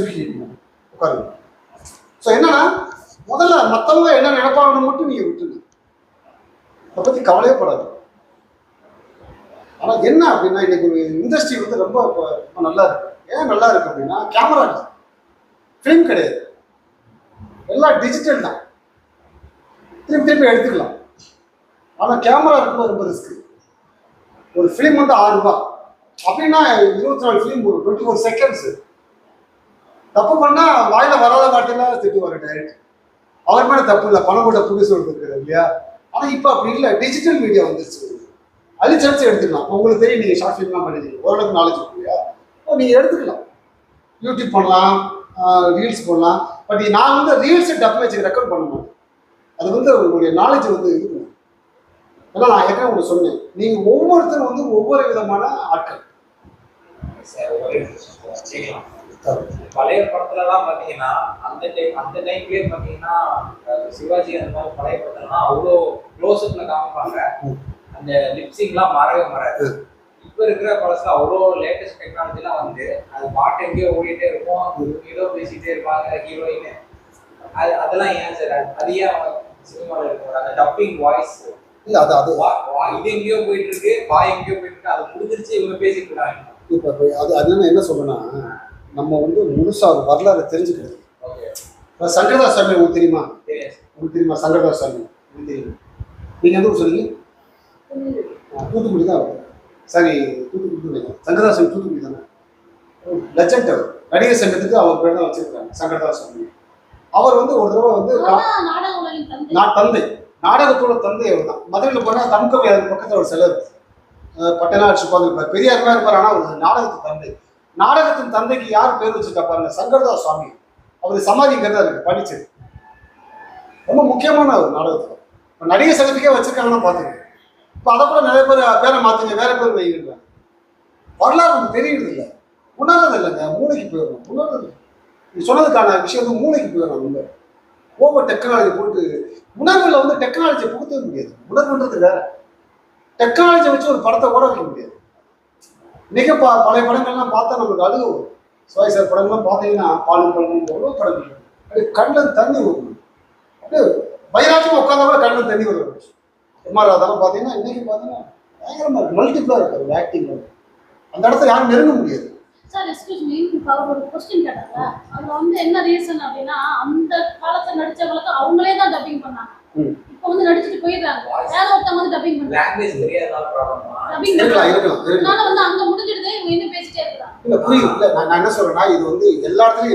தூக்கிட்டு உட்காருங்க. ஸோ என்னன்னா முதல்ல மற்றவங்க என்ன நினைப்பாங்கன்னு மட்டும் நீங்கள் விட்டுருங்க, அதை பற்றி கவலையப்படாது. ஆனால் என்ன அப்படின்னா இன்னைக்கு ஒரு இண்டஸ்ட்ரி வந்து ரொம்ப நல்லா இருக்கு. ஏன் நல்லா இருக்கு அப்படின்னா கேமரா ஃபிலிம் கிடையாது, எல்லாம் டிஜிட்டல் தான், திருப்பி எடுத்துக்கலாம். ஆனால் கேமரா இருக்கும்போது ரொம்ப ரிஸ்க். ஒரு ஃபிலிம் வந்து ₹6 அப்படின்னா 24 ஃபிலிம் ஒரு 24 செகண்ட்ஸ். தப்பு பண்ணா வாயில வராத வார்த்தையில திட்டுவாரு டைரக்ட். அவர் மேலே தப்பு இல்லை, பணம் கூட ப்ரொடியூசர் இருக்கிறது இல்லையா. ஆனால் இப்போ அப்படி இல்லை, டிஜிட்டல் மீடியா வந்துருச்சு. அழிச்சடிச்சு எடுத்துக்கலாம். உங்களுக்கு தெரியும், நீங்கள் ஷார்ட் ஃபிலிம்லாம் பண்ணிடுங்க, ஓரளவுக்கு நாலேஜ் இருக்கு இல்லையா, நீங்கள் எடுத்துக்கலாம். யூடியூப் பண்ணலாம், ரீல்ஸ் போடலாம். பட் நான் வந்து ரீல்ஸை டப் வச்சு ரெக்கார்ட் பண்ண மாட்டேன். அது வந்து உங்களுடைய நாலேஜ் வந்து இருக்கணும். ஏன்னா நான் ஏற்கனவே உங்களுக்கு சொன்னேன், நீங்கள் ஒவ்வொருத்தரும் வந்து ஒவ்வொரு விதமான ஆட்கள். பழைய படத்துலலாம் பார்த்தீங்கன்னா அந்த டைம்லேயே பார்த்தீங்கன்னா சிவாஜி அந்த மாதிரி பழைய படத்துலலாம் அவ்வளோ க்ளோஸ்அப்ல காமிப்பாங்க. அந்த லிப்சிங்லாம் மறவே மறாது. இப்போ இருக்கிற படத்துல அவ்வளோ லேட்டஸ்ட் டெக்னாலஜிலாம் வந்து அது பாட்டு எங்கேயோ ஓடிட்டே இருக்கும், ஹீரோ பேசிட்டே இருப்பாங்க, ஹீரோயின். அதெல்லாம் ஏன் சார்? அது ஏன் சினிமாவில் இருக்கும் அந்த டப்பிங் வாய்ஸ்? இல்லை அது இது எங்கேயோ போயிட்டு இருக்கு, வாய் எங்கேயோ போயிட்டு இருக்கு, அது முடிஞ்சிருச்சு, இவங்க பேசிட்டு இருக்காங்க. இப்போ அது என்ன சொல்றேன்னா, நம்ம வந்து முழுசா ஒரு வரலாறு தெரிஞ்சுக்கிறது. இப்போ சங்கரதாஸ் சாமி உங்களுக்கு தெரியுமா? உங்களுக்கு தெரியுமா சங்கரதாஸ் சாமி? உங்களுக்கு தெரியுமா? நீங்கள் எந்த ஊர் சொன்னீங்க? தூத்துக்குடி தான். சரி, தூத்துக்குடி தான். சங்கரதாஸ் சாமி தூத்துக்குடி தானே. லெஜண்ட் அவர். நடிகர் சங்கத்துக்கு அவர் பேர் தான் வச்சிருக்காங்க, சங்கரதாஸ் சாமி. அவர் வந்து ஒரு தடவை வந்து தந்தை, நாடகத்தோட தந்தை அவர் தான். மதுரையில் போனால் தம்கவி அதுக்கு பக்கத்தில் ஒரு சிலர் பட்டெல்லாம் அடிச்சு உட்காந்துருப்பார், பெரியாருமா இருப்பார். ஆனால் அவர் நாடகத்தின் தந்தை. நாடகத்தின் தந்தைக்கு யார் பேர் வச்சுருக்கா பாருங்க, சங்கரதாஸ் சுவாமி. அவர் சமாதிங்கிறதா இருக்கு, படிச்சது ரொம்ப முக்கியமான ஒரு நாடகத்தில். இப்போ நடிகர் சங்கத்துக்கே வச்சிருக்காங்கன்னா பார்த்துங்க. இப்போ அதை கூட நிறைய பேர் பேரை மாற்றுங்க, வேற பேர் வைக்கிறாங்க. வரலாறு நமக்கு தெரியுது இல்லை, உணர்றது இல்லைங்க, மூளைக்கு போயிடணும். உணர்றது நீ சொன்னதுக்கான விஷயம் வந்து மூளைக்கு போயிடணும். ரொம்ப ஓவர் டெக்னாலஜி போட்டு உணர்வுல வந்து டெக்னாலஜியை புகுத்தவே முடியாது. உணர்வுன்றது வேற, டெக்னாலஜியை வச்சு ஒரு படத்தை ஓட வைக்க முடியாது. இன்னைக்கு பழைய படங்கள்லாம் பார்த்தா நம்மளுக்கு அழுக வரும். சுவாய் சார் படங்கள்லாம் பார்த்தீங்கன்னா பாலும் பழமும் எவ்வளோ படங்கள் அப்படியே கண்ணில் தண்ணி வரும். அப்படியே வைராக்கியமாக உட்காந்தா கூட கண்ணில் தண்ணி வரும். எம்ஆர் அதெல்லாம் பார்த்தீங்கன்னா இன்னைக்கு பார்த்தீங்கன்னா பயங்கரமாக இருக்கு, மல்டிப்ளாக இருக்கு ஆக்டிங். அந்த இடத்துல யாரும் நெருங்க முடியாது. சார் எக்ஸ்கியூஸ் மீ, இப்போ அவர் ஒரு கொஸ்டின் கேட்டாங்க. அதுல வந்து என்ன ரீசன் அப்படின்னா அந்த காலத்துல நடிச்சவங்களுக்கு அவங்களே தான் டப்பிங் பண்ணாங்க. இப்போ வந்து நடிச்சிட்டு போயிடுறாங்க, வேற ஒருத்தவங்க வந்து டப்பிங் பண்றாங்க. லாங்குவேஜ் தெரியாதனால ப்ராப்ளமா? டப்பிங் இருக்கலாம். அதனால வந்து அங்க முடிஞ்சிடுது, இவங்க இன்னும் பேசிட்டே இருக்காங்க. இல்ல புரியுது. இல்ல நான் என்ன சொல்றேன்னா, இது வந்து எல்லா இடத்துலயும்